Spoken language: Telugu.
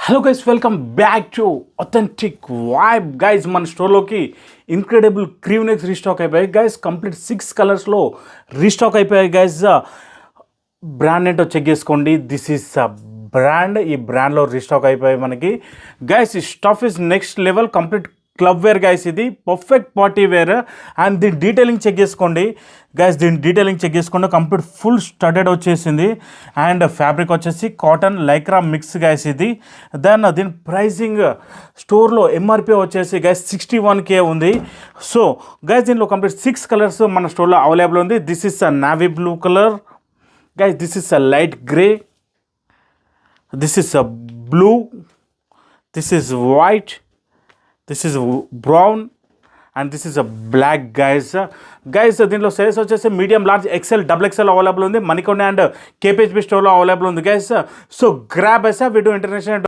Hello guys, welcome back to authentic vibe. Guys మన స్టోర్లోకి ఇన్క్రెడిబుల్ క్రీవ్ నెక్స్ రీస్టాక్ అయిపోయాయి గైస్. కంప్లీట్ 6 కలర్స్లో రీస్టాక్ అయిపోయాయి గైస్. బ్రాండ్ ఏంటో చెక్ చేసుకోండి. This is brand. ఈ బ్రాండ్లో రీస్టాక్ అయిపోయాయి మనకి గైస్. ఈ stuff is next level. Complete club wear guys. ఇది పర్ఫెక్ట్ పార్టీ వేర్. అండ్ దీని డీటెయిలింగ్ చెక్ చేసుకోండి గైస్. దీని డీటెయిలింగ్ చెక్ చేసుకోండి. కంప్లీట్ ఫుల్ స్టడెడ్ వచ్చేసింది. అండ్ ఫ్యాబ్రిక్ వచ్చేసి కాటన్ లైక్రా మిక్స్ గైస్ ఇది. దెన్ దీని ప్రైసింగ్ స్టోర్లో ఎంఆర్పి వచ్చేసి గైస్ 61K ఉంది. సో గైస్ దీనిలో కంప్లీట్ 6 కలర్స్ మన స్టోర్లో అవైలబుల్ ఉంది. This is a navy blue colour guys. This is a light grey. This is a blue. This is white. This is brown and this is a black guys. దీంట్లో సైజ్ వచ్చేసి medium, large, XL, double XL available ఉంది. మణికొండ అండ్ కేపీహెచ్బి స్టోర్లో అవైలబుల్ ఉంది గైస్. సో గ్రాబ్ ఐసా వీడియో ఇంటర్నేషనల్